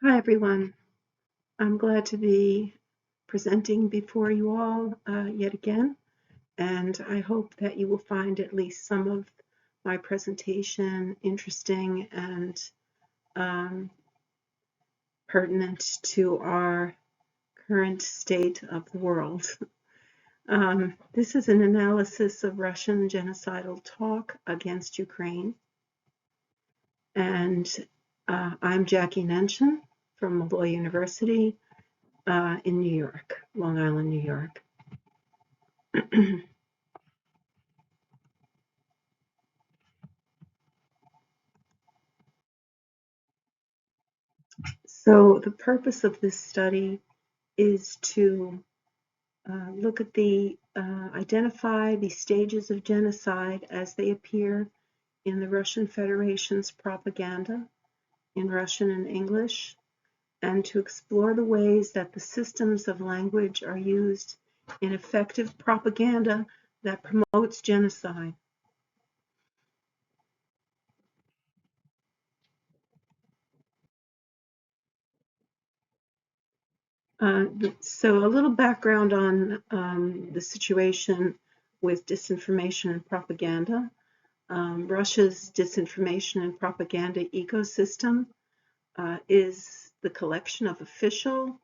Hi, everyone. I'm glad to be presenting before you all yet again, and I hope that you will find at least some of my presentation interesting and um, pertinent to our current state of the world. This is an analysis of Russian genocidal talk against Ukraine, and I'm Jackie Nenchin from Malloy University in New York, Long Island, New York. So the purpose of this study is to look at identify the stages of genocide as they appear in the Russian Federation's propaganda in Russian and English, and to explore the ways that the systems of language are used in effective propaganda that promotes genocide. So a little background on the situation with disinformation and propaganda. Russia's disinformation and propaganda ecosystem is the collection of official,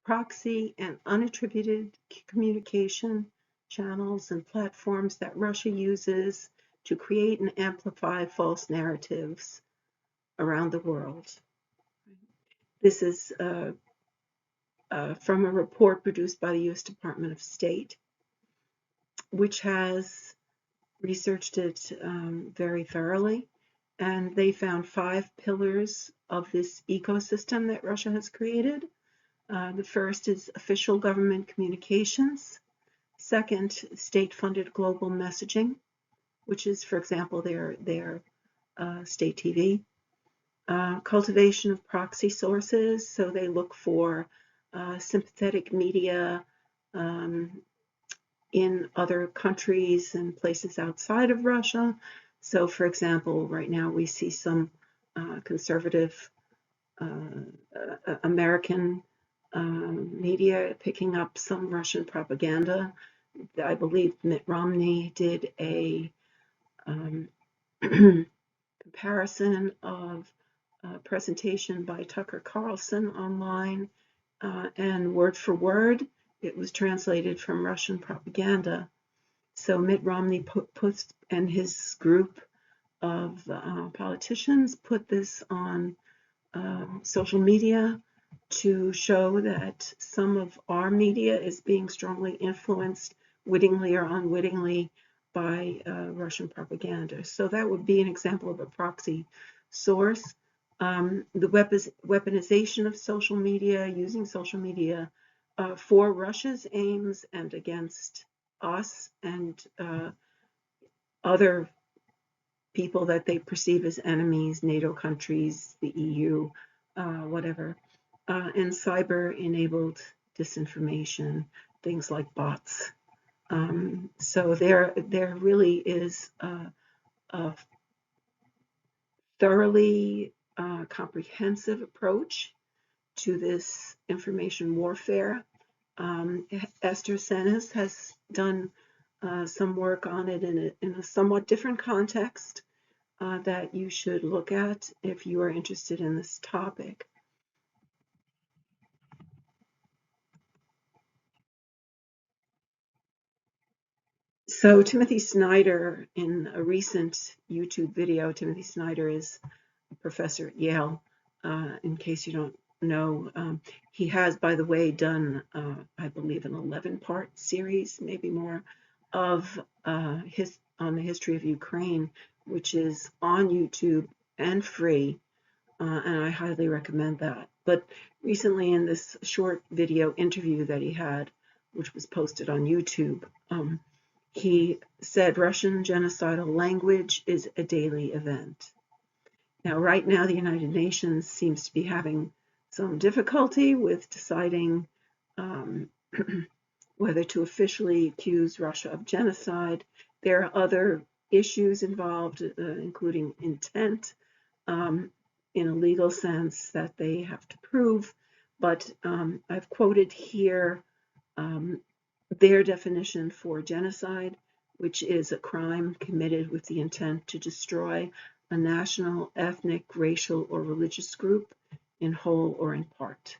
proxy, and unattributed communication channels and platforms that Russia uses to create and amplify false narratives around the world. This is from a report produced by the U.S. Department of State, which has researched it very thoroughly, and they found 5 pillars of this ecosystem that Russia has created. The first is official government communications. Second, state-funded global messaging, which is, for example, their state TV. Cultivation of proxy sources, so they look for sympathetic media in other countries and places outside of Russia. So, for example, right now we see some conservative American media picking up some Russian propaganda. I believe Mitt Romney did a comparison of a presentation by Tucker Carlson online, and word for word, it was translated from Russian propaganda. So Mitt Romney and his group of politicians put this on social media to show that some of our media is being strongly influenced, wittingly or unwittingly, by Russian propaganda. So that would be an example of a proxy source. The weaponization of social media, using social media for Russia's aims and against us and other people that they perceive as enemies, NATO countries, the EU, whatever, and cyber-enabled disinformation, things like bots. So there really is a thoroughly comprehensive approach to this information warfare. Esther Senes has done some work on it in a somewhat different context that you should look at if you are interested in this topic. So Timothy Snyder, in a recent YouTube video, Timothy Snyder is a professor at Yale, in case you don't know. He has, by the way, done, I believe, an 11-part series, maybe more, of on the history of Ukraine, which is on YouTube and free, and I highly recommend that. But recently, in this short video interview that he had, which was posted on YouTube, he said Russian genocidal language is a daily event. Now, right now, the United Nations seems to be having some difficulty with deciding whether to officially accuse Russia of genocide. There are other issues involved, including intent. in a legal sense that they have to prove, but I've quoted here their definition for genocide, which is a crime committed with the intent to destroy a national, ethnic, racial, or religious group in whole or in part.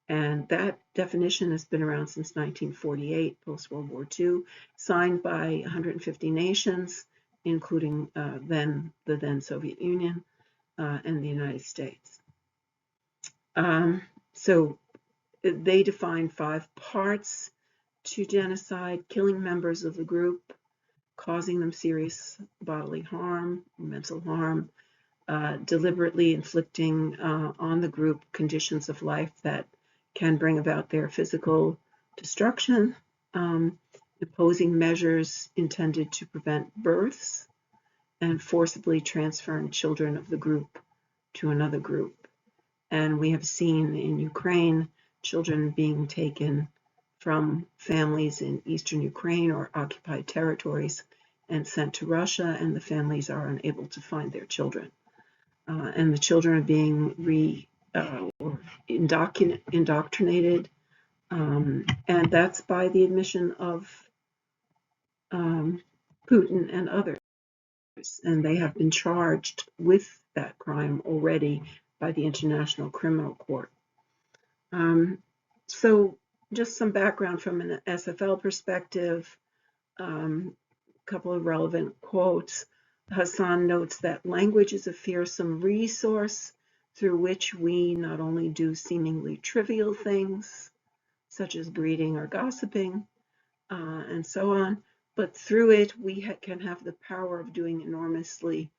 And that definition has been around since 1948, post-World War II, signed by 150 nations, including the then Soviet Union and the United States. So they define 5 parts to genocide: killing members of the group, causing them serious bodily harm, mental harm, deliberately inflicting on the group conditions of life that can bring about their physical destruction, imposing measures intended to prevent births, and forcibly transferring children of the group to another group. And we have seen in Ukraine children being taken from families in eastern Ukraine or occupied territories and sent to Russia, and the families are unable to find their children. And the children are being indoctrinated, and that's by the admission of Putin and others. And they have been charged with that crime already by the International Criminal Court. So just some background from an SFL perspective, a couple of relevant quotes. Hassan notes that language is a fearsome resource through which we not only do seemingly trivial things, such as greeting or gossiping, and so on, but through it we can have the power of doing enormously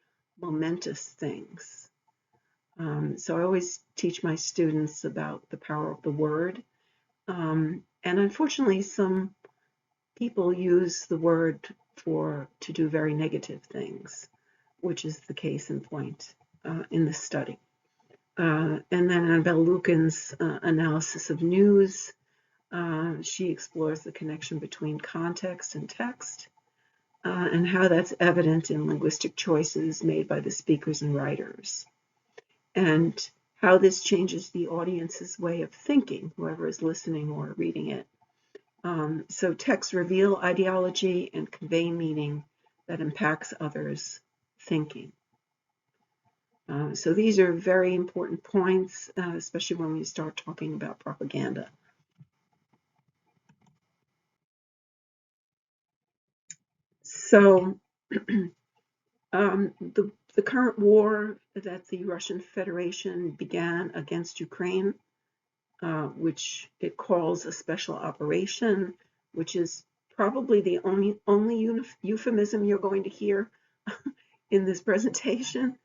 momentous things. So I always teach my students about the power of the word. And unfortunately, some people use the word to do very negative things, which is the case in point in this study. And then Annabelle Lucan's analysis of news, she explores the connection between context and text, and how that's evident in linguistic choices made by the speakers and writers, and how this changes the audience's way of thinking, whoever is listening or reading it. So texts reveal ideology and convey meaning that impacts others' thinking. So these are very important points, especially when we start talking about propaganda. So the current war that the Russian Federation began against Ukraine, which it calls a special operation, which is probably the only euphemism you're going to hear in this presentation,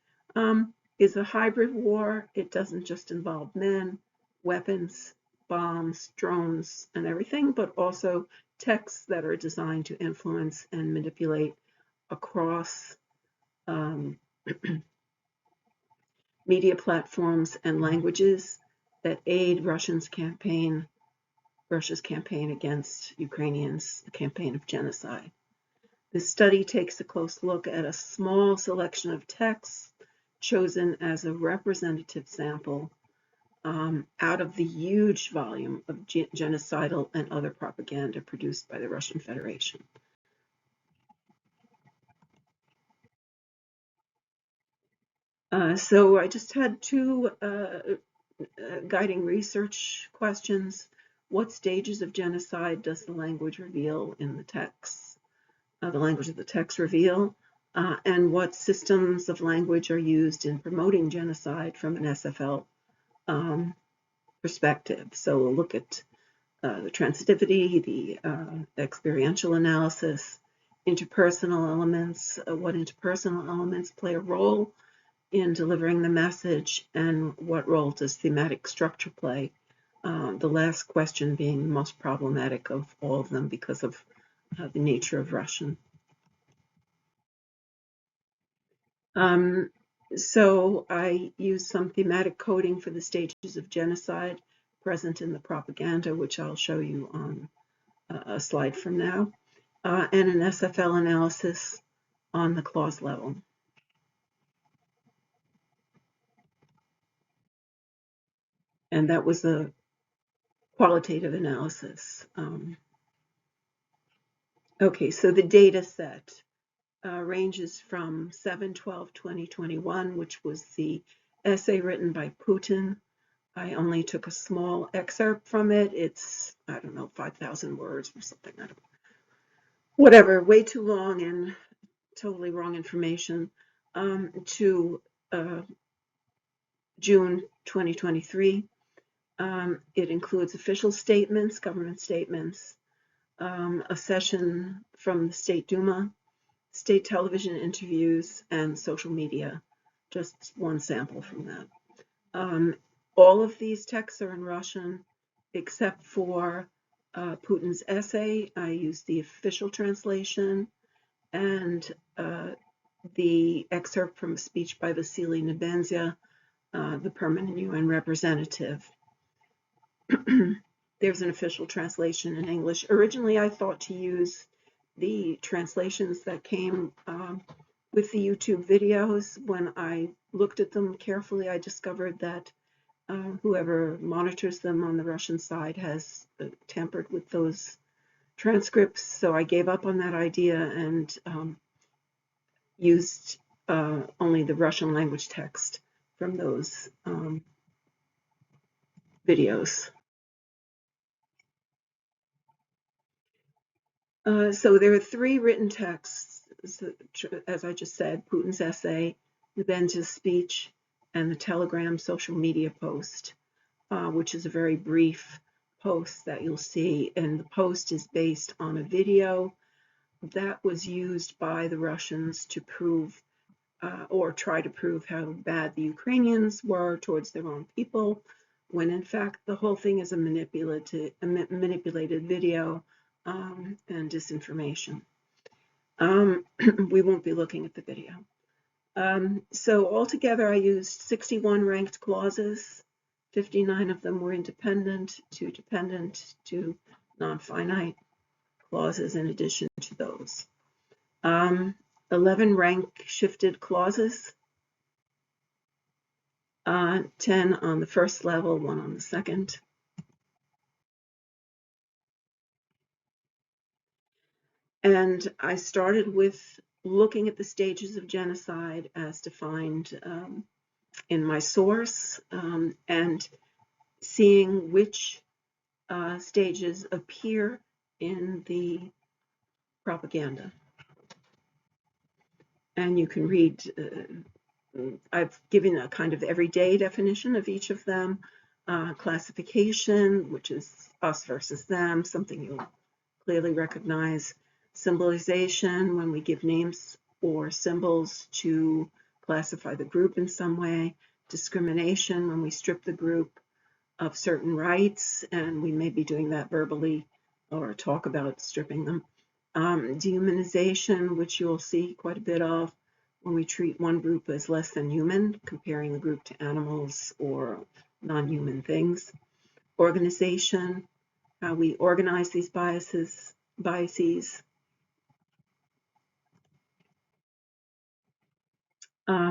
is a hybrid war. It doesn't just involve men, weapons, bombs, drones, and everything, but also texts that are designed to influence and manipulate across media platforms and languages that aid Russia's campaign against Ukrainians, the campaign of genocide. This study takes a close look at a small selection of texts chosen as a representative sample out of the huge volume of genocidal and other propaganda produced by the Russian Federation. So I just had 2 guiding research questions. What stages of genocide does the language reveal in the text? The language of the text reveal? And what systems of language are used in promoting genocide from an SFL perspective? So we'll look at the transitivity, the experiential analysis, interpersonal elements, what interpersonal elements play a role in delivering the message, and what role does thematic structure play? The last question being the most problematic of all of them because of the nature of Russian. So I used some thematic coding for the stages of genocide present in the propaganda, which I'll show you on a slide from now, and an SFL analysis on the clause level. And that was a qualitative analysis. Okay, so the data set ranges from 7/12/2021, which was the essay written by Putin. I only took a small excerpt from it. It's, I don't know, 5,000 words or something. I don't, whatever, way too long and totally wrong information. To June 2023. It includes official statements, government statements, a session from the State Duma, state television interviews, and social media. Just one sample from that. All of these texts are in Russian, except for Putin's essay. I used the official translation, and the excerpt from a speech by Vasily Nebenzia, the permanent UN representative. There's an official translation in English. Originally, I thought to use the translations that came with the YouTube videos. When I looked at them carefully, I discovered that whoever monitors them on the Russian side has tampered with those transcripts. So I gave up on that idea and used only the Russian language text from those videos. So there are three written texts, as I just said: Putin's essay, Nebenzia's speech, and the Telegram social media post, which is a very brief post that you'll see. And the post is based on a video that was used by the Russians to prove or try to prove how bad the Ukrainians were towards their own people, when in fact the whole thing is a manipulated video and disinformation. We won't be looking at the video. So altogether I used 61 ranked clauses. 59 of them were independent, 2 dependent, 2 non-finite clauses in addition to those. 11 rank shifted clauses, 10 on the first level, 1 on the second. And I started with looking at the stages of genocide as defined in my source, and seeing which stages appear in the propaganda. And you can read, I've given a kind of everyday definition of each of them. Classification, which is us versus them, something you'll clearly recognize. Symbolization, when we give names or symbols to classify the group in some way. Discrimination, when we strip the group of certain rights, and we may be doing that verbally or talk about stripping them. Dehumanization, which you'll see quite a bit of when we treat one group as less than human, comparing the group to animals or non-human things. Organization, how we organize these biases.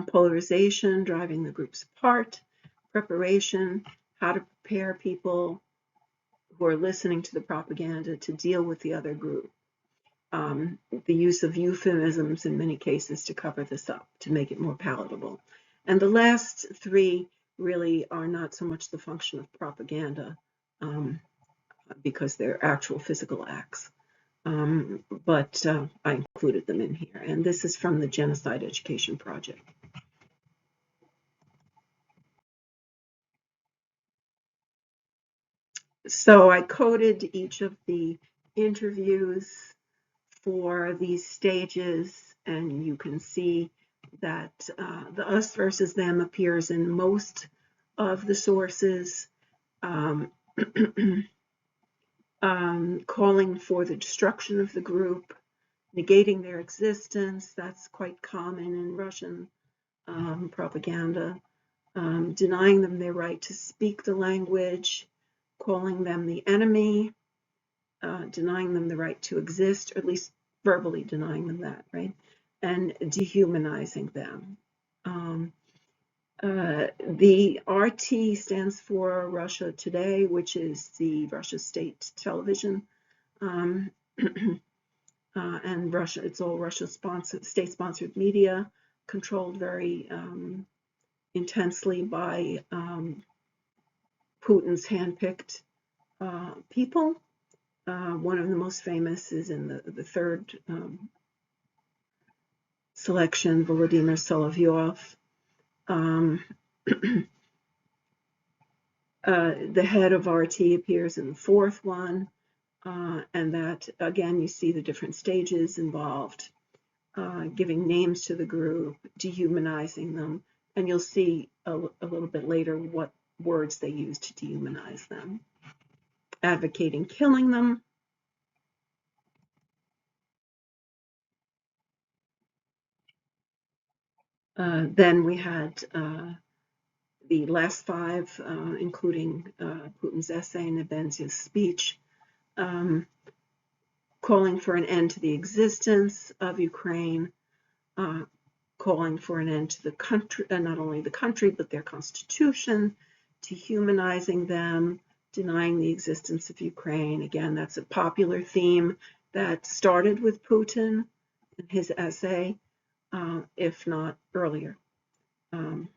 Polarization, driving the groups apart. Preparation, how to prepare people who are listening to the propaganda to deal with the other group. The use of euphemisms in many cases to cover this up, to make it more palatable. And the last three really are not so much the function of propaganda, because they're actual physical acts. But I included them in here. And this is from the Genocide Education Project. So I coded each of the interviews for these stages, and you can see that the us versus them appears in most of the sources. Calling for the destruction of the group, negating their existence, that's quite common in Russian propaganda. Denying them their right to speak the language, calling them the enemy, denying them the right to exist, or at least verbally denying them that, right? And dehumanizing them. The RT stands for Russia Today, which is the Russia state television. And Russia, it's all Russia-sponsored, state-sponsored media, controlled very intensely by Putin's handpicked people. One of the most famous is in the third selection, Volodymyr Solovyov. The head of RT appears in the fourth one, and that, again, you see the different stages involved, giving names to the group, dehumanizing them, and you'll see a little bit later what words they use to dehumanize them. Advocating killing them. Then we had the last five, including Putin's essay and Nebenzya's speech, calling for an end to the existence of Ukraine, calling for an end to the country, not only the country, but their constitution, dehumanizing them, denying the existence of Ukraine. Again, that's a popular theme that started with Putin in his essay, if not earlier. And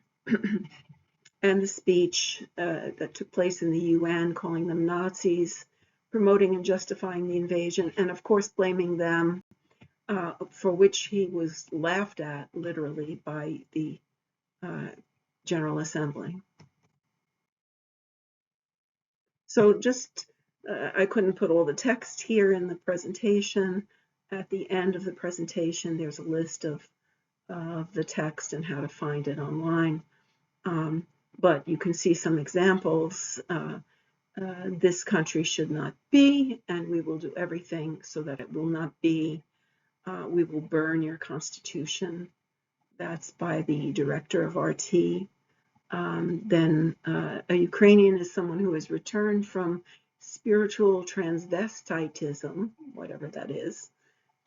the speech that took place in the UN, calling them Nazis, promoting and justifying the invasion, and of course blaming them, for which he was laughed at literally by the General Assembly. So just, I couldn't put all the text here in the presentation. At the end of the presentation, there's a list of the text and how to find it online. But you can see some examples. This country should not be, and we will do everything so that it will not be. We will burn your constitution. That's by the director of RT. Then a Ukrainian is someone who has returned from spiritual transvestitism, whatever that is,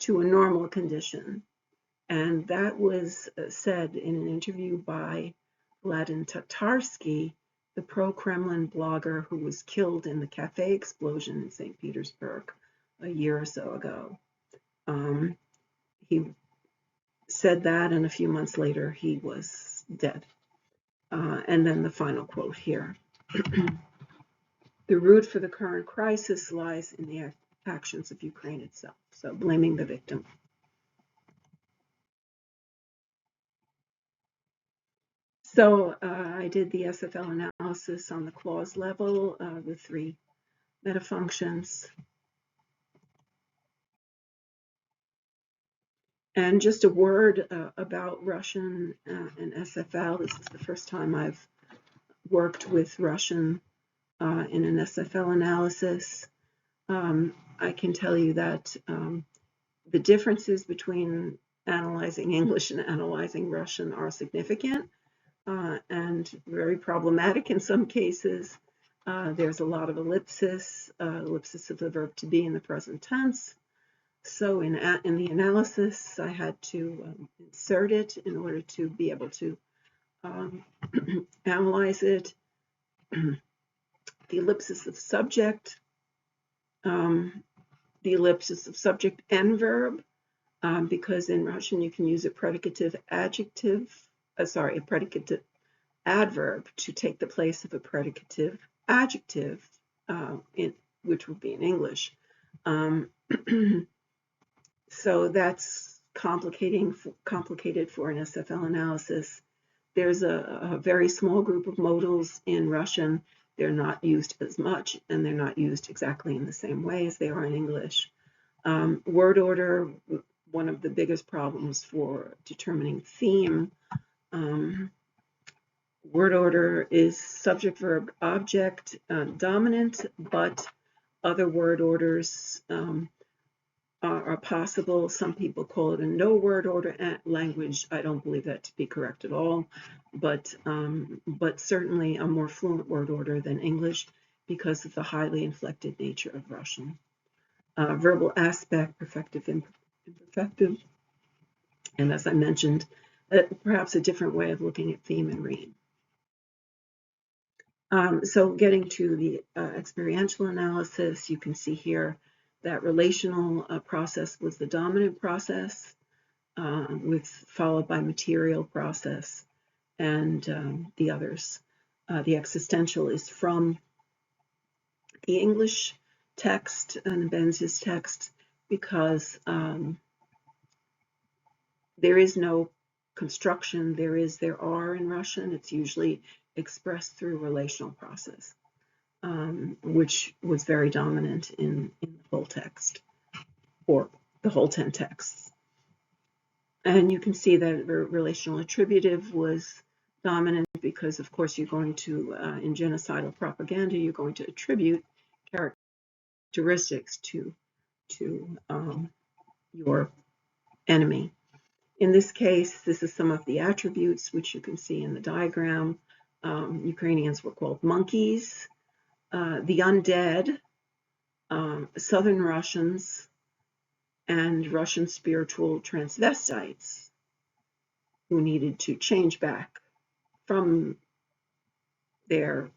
to a normal condition. And that was said in an interview by Vladimir Tatarsky, the pro-Kremlin blogger who was killed in the cafe explosion in St. Petersburg a year or so ago. He said that, and a few months later he was dead. And then the final quote here. The root for the current crisis lies in the actions of Ukraine itself, so blaming the victim. So I did the SFL analysis on the clause level, the three metafunctions. And just a word about Russian and SFL. This is the first time I've worked with Russian in an SFL analysis. I can tell you that the differences between analyzing English and analyzing Russian are significant and very problematic in some cases. There's a lot of ellipsis of the verb to be in the present tense. So in the analysis, I had to insert it in order to be able to analyze it. The ellipsis of subject, the ellipsis of subject and verb, because in Russian you can use a predicative adjective, a predicative adverb to take the place of a predicative adjective, which would be in English. So that's complicated for an SFL analysis. There's a very small group of modals in Russian. They're not used as much, and they're not used exactly in the same way as they are in English. Word order, one of the biggest problems for determining theme. Word order is subject, verb, object dominant, but other word orders are possible. Some people call it a no word order language. I don't believe that to be correct at all, but certainly a more fluent word order than English because of the highly inflected nature of Russian. Verbal aspect, perfective, imperfective, and as I mentioned, perhaps a different way of looking at theme and rime. So getting to the experiential analysis, you can see here that relational process was the dominant process, followed by material process and the others. The existential is from the English text and Benz's text because there is no construction. There are in Russian. It's usually expressed through relational process, which was very dominant in the whole text, or the whole 10 texts. And you can see that relational attributive was dominant because, of course, you're going to, in genocidal propaganda, you're going to attribute characteristics to your enemy. In this case, this is some of the attributes which you can see in the diagram. Ukrainians were called monkeys, the undead, Southern Russians, and Russian spiritual transvestites who needed to change back from their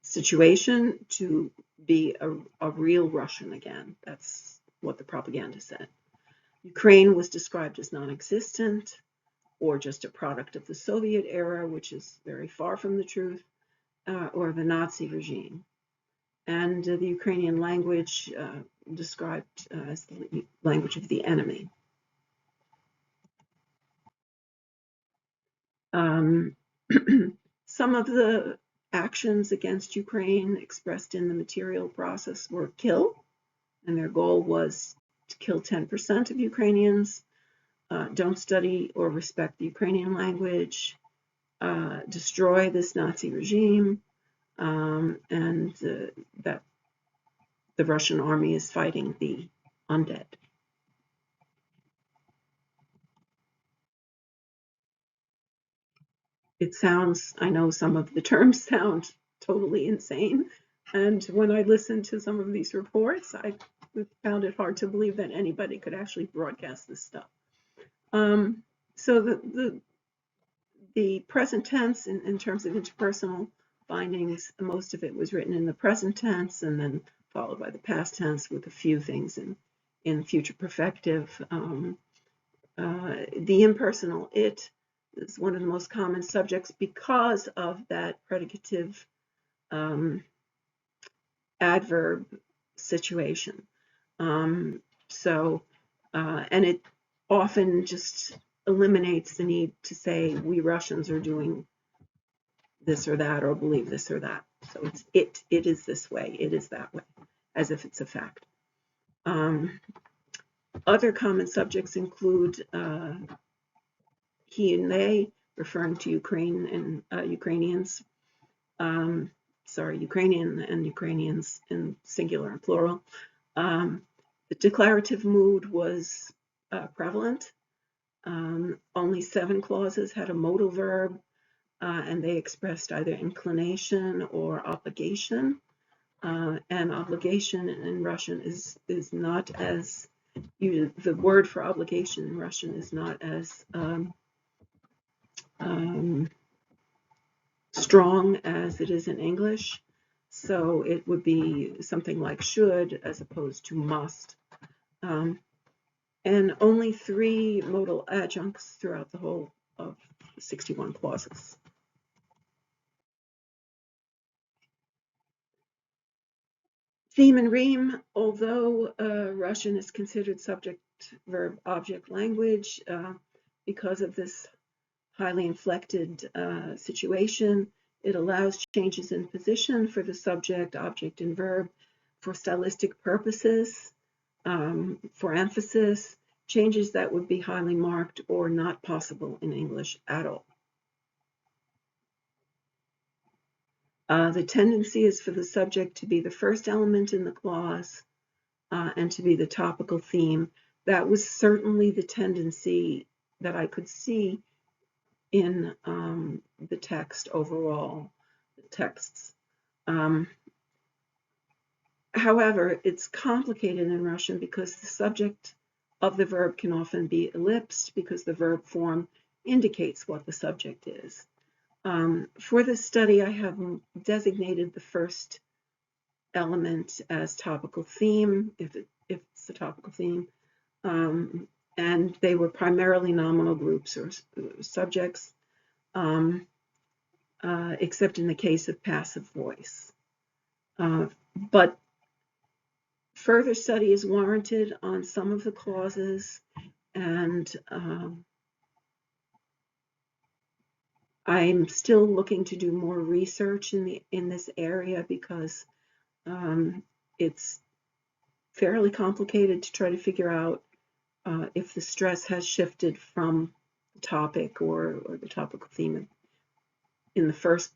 situation to be a real Russian again. That's what the propaganda said. Ukraine was described as non-existent or just a product of the Soviet era, which is very far from the truth, or the Nazi regime. And the Ukrainian language described as the language of the enemy. Some of the actions against Ukraine expressed in the material process were kill, and their goal was to kill 10% of Ukrainians, don't study or respect the Ukrainian language, destroy this Nazi regime, and that the Russian army is fighting the undead. It sounds, I know some of the terms sound totally insane, and when I listened to some of these reports, I found it hard to believe that anybody could actually broadcast this stuff. So the present tense in terms of interpersonal findings, most of it was written in the present tense and then followed by the past tense with a few things in future perfective. The impersonal it is one of the most common subjects because of that predicative adverb situation. And it often just eliminates the need to say we Russians are doing this or that or believe this or that. So it's it is this way, it is that way, as if it's a fact. Other common subjects include he and they, referring to Ukraine and Ukrainians. Ukrainian and Ukrainians in singular and plural. The declarative mood was prevalent. Only 7 clauses had a modal verb, and they expressed either inclination or obligation. And obligation in Russian is not as, the word for obligation in Russian is not as strong as it is in English. So it would be something like should as opposed to must. And only 3 modal adjuncts throughout the whole of 61 clauses. Theme and rime, although Russian is considered subject-verb-object language because of this highly inflected situation, it allows changes in position for the subject, object, and verb for stylistic purposes, for emphasis, changes that would be highly marked or not possible in English at all. The tendency is for the subject to be the first element in the clause and to be the topical theme. That was certainly the tendency that I could see in the text overall, the texts. However, it's complicated in Russian because the subject of the verb can often be ellipsed because the verb form indicates what the subject is. For this study, I have designated the first element as topical theme, if it's a topical theme, and they were primarily nominal groups or subjects, except in the case of passive voice. But further study is warranted on some of the clauses, and I'm still looking to do more research in this area because it's fairly complicated to try to figure out if the stress has shifted from the topic or the topical theme in the first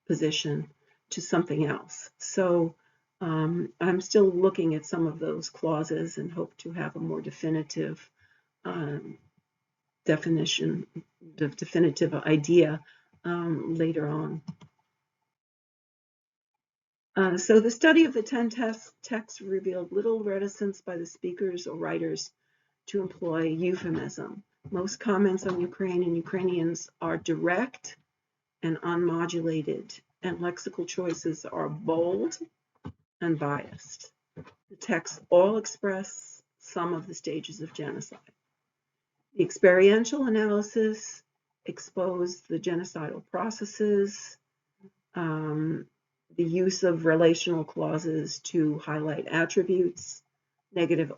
position to something else. So I'm still looking at some of those clauses and hope to have a more definitive definitive idea later on. So the study of the 10 texts revealed little reticence by the speakers or writers to employ euphemism. Most comments on Ukraine and Ukrainians are direct and unmodulated, and lexical choices are bold and biased. The texts all express some of the stages of genocide. The experiential analysis exposed the genocidal processes, the use of relational clauses to highlight attributes,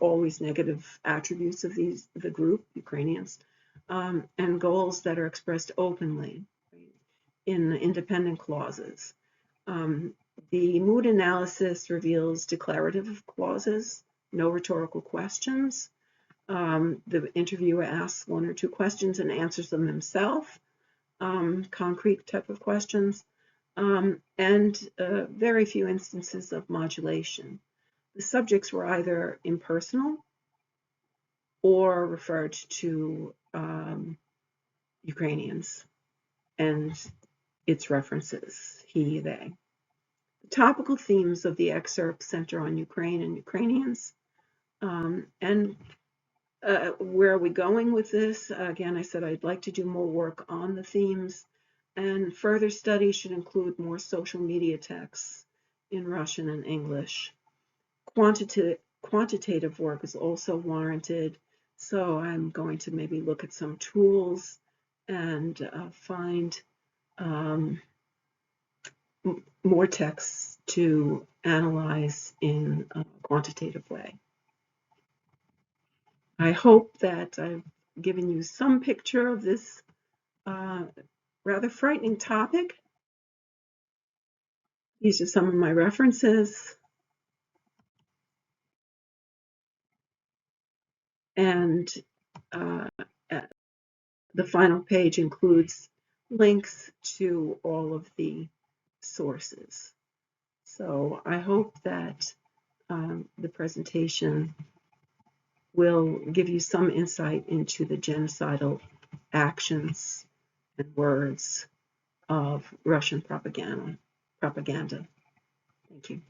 always negative attributes of the group, Ukrainians, and goals that are expressed openly in independent clauses. The mood analysis reveals declarative clauses, no rhetorical questions. The interviewer asks one or two questions and answers them himself, concrete type of questions, and very few instances of modulation. The subjects were either impersonal or referred to Ukrainians and its references, he, they. The topical themes of the excerpt center on Ukraine and Ukrainians. And where are we going with this? Again, I said I'd like to do more work on the themes, and further study should include more social media texts in Russian and English. Quantitative work is also warranted, so I'm going to maybe look at some tools and find more texts to analyze in a quantitative way. I hope that I've given you some picture of this rather frightening topic. These are some of my references. And the final page includes links to all of the sources. So I hope that the presentation will give you some insight into the genocidal actions and words of Russian propaganda. Thank you.